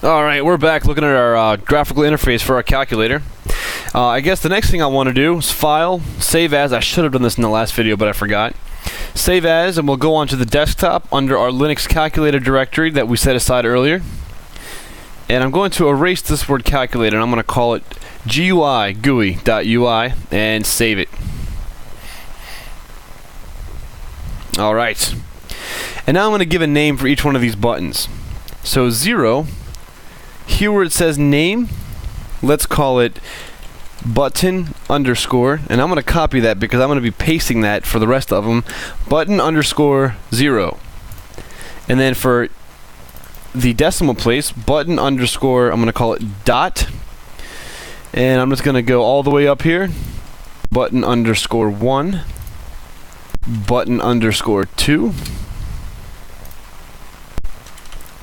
Alright, we're back looking at our graphical interface for our calculator. I guess the next thing I want to do is File, Save As. I should have done this in the last video, but I forgot. Save As, and we'll go onto the desktop under our Linux calculator directory that we set aside earlier. And I'm going to erase this word calculator, and I'm going to call it GUI, and save it. Alright. And now I'm going to give a name for each one of these buttons. So 0, here where it says name, let's call it button underscore, and I'm going to copy that because I'm going to be pasting that for the rest of them, button underscore 0. And then for the decimal place, button underscore, I'm going to call it dot, and I'm just going to go all the way up here, button underscore 1, button underscore 2,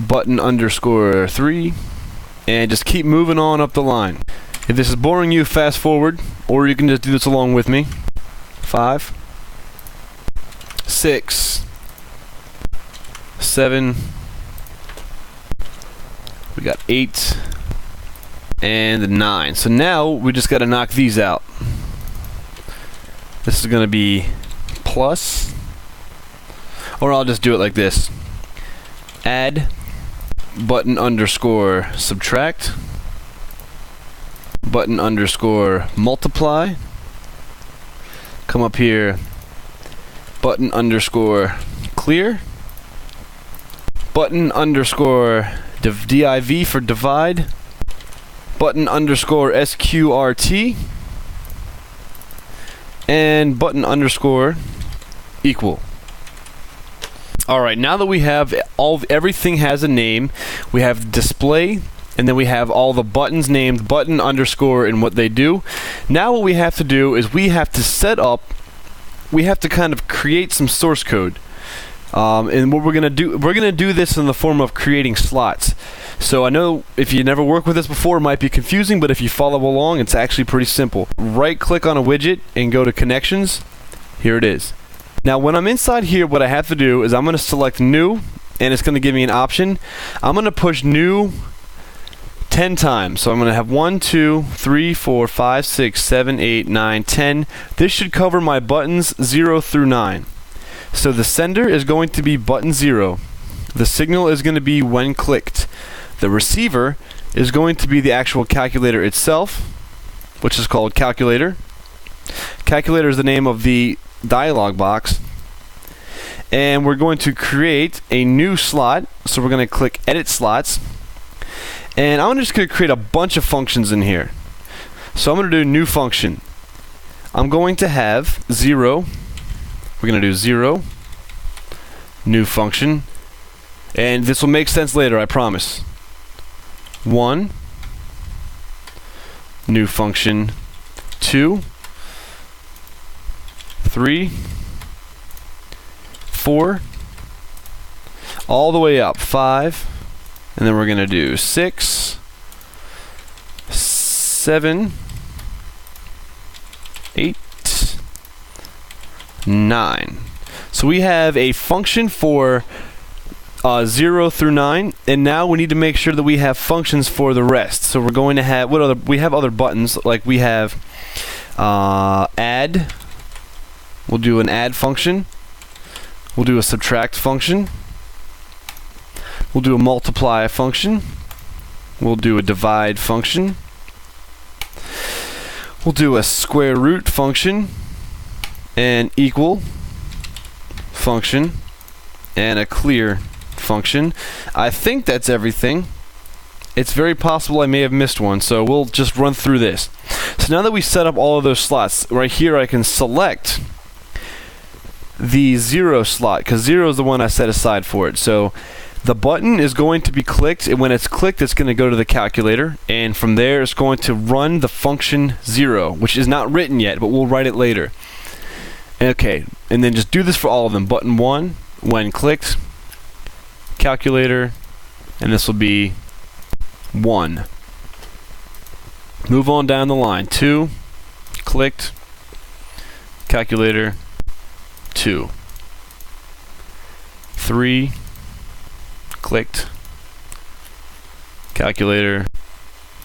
button underscore 3, and just keep moving on up the line. If this is boring you, fast forward, or you can just do this along with me. 5, 6, 7, we got 8, and 9. So now we just got to knock these out. This is going to be plus, or I'll just do it like this. Add, button underscore subtract, button underscore multiply, come up here, button underscore clear, button underscore div for divide, button underscore sqrt, and button underscore equal. Alright, now that we have everything has a name, we have display, and then we have all the buttons named button underscore and what they do. Now what we have to do is we have to kind of create some source code. And what we're going to do this in the form of creating slots. So I know if you never worked with this before, it might be confusing, but if you follow along, it's actually pretty simple. Right click on a widget and go to connections. Here it is. Now when I'm inside here, what I have to do is I'm going to select new, and it's going to give me an option. I'm going to push new 10 times. So I'm going to have 1, 2, 3, 4, 5, 6, 7, 8, 9, 10. This should cover my buttons 0 through 9. So the sender is going to be button 0. The signal is going to be when clicked. The receiver is going to be the actual calculator itself, which is called calculator. Calculator is the name of the dialog box. And we're going to create a new slot. So we're going to click edit slots. And I'm just going to create a bunch of functions in here. So I'm going to do new function. I'm going to have 0. We're going to do 0, new function, and this will make sense later, I promise. 1, new function, 2, 3, 4, all the way up, 5, and then we're going to do 6, 7, 8, 9. So we have a function for 0 through 9, and now we need to make sure that we have functions for the rest. So we're going to have we have other buttons, like we have add. We'll do an add function. We'll do a subtract function. We'll do a multiply function. We'll do a divide function. We'll do a square root function, an equal function, and a clear function. I think that's everything. It's very possible I may have missed one, so we'll just run through this. So now that we set up all of those slots, right here I can select the 0 slot, because 0 is the one I set aside for it. So the button is going to be clicked, and when it's clicked, it's going to go to the calculator, and from there it's going to run the function 0, which is not written yet, but we'll write it later. Okay, and then just do this for all of them. Button 1, when clicked, calculator, and this will be 1. Move on down the line. 2, clicked, calculator, 2. 3, clicked, calculator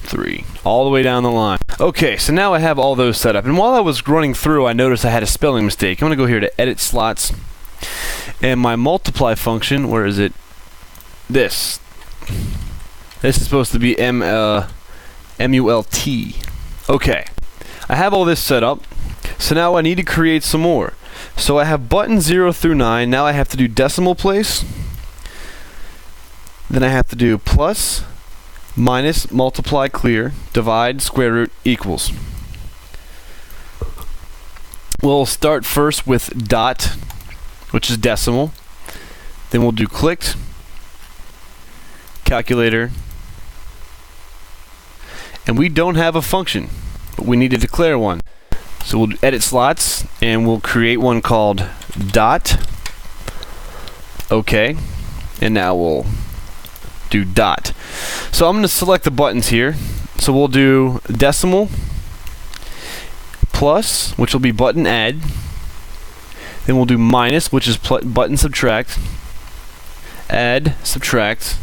3, all the way down the line. Okay, so now I have all those set up. And while I was running through, I noticed I had a spelling mistake. I'm going to go here to Edit Slots. And my multiply function, where is it? This. This is supposed to be MULT. Okay. I have all this set up. So now I need to create some more. So I have buttons 0 through 9. Now I have to do decimal place. Then I have to do plus, minus, multiply, clear, divide, square root, equals. We'll start first with dot, which is decimal. Then we'll do clicked, calculator, and we don't have a function, but we need to declare one. So we'll edit slots, and we'll create one called dot. Okay, and now we'll do dot. So I'm going to select the buttons here. So we'll do decimal, plus, which will be button add. Then we'll do minus, which is button subtract, add, subtract,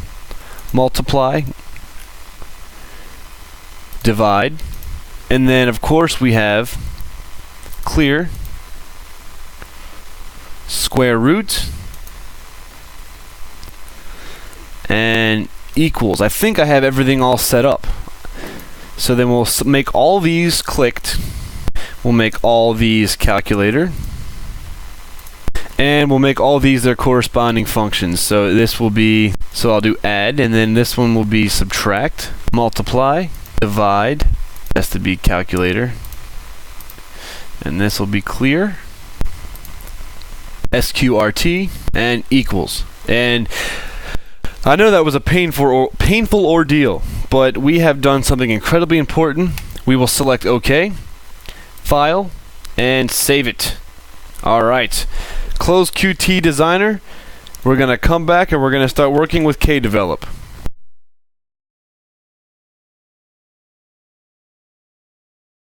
multiply, divide, and then of course we have clear, square root, and equals. I think I have everything all set up. So then we'll make all these clicked. We'll make all these calculator. And we'll make all these their corresponding functions. So this will be, so I'll do add, and then this one will be subtract, multiply, divide. Has to be calculator. And this will be clear, SQRT, and equals. And I know that was a painful ordeal, but we have done something incredibly important. We will select OK, File, and save it. Alright, close Qt Designer. We're going to come back and we're going to start working with KDevelop.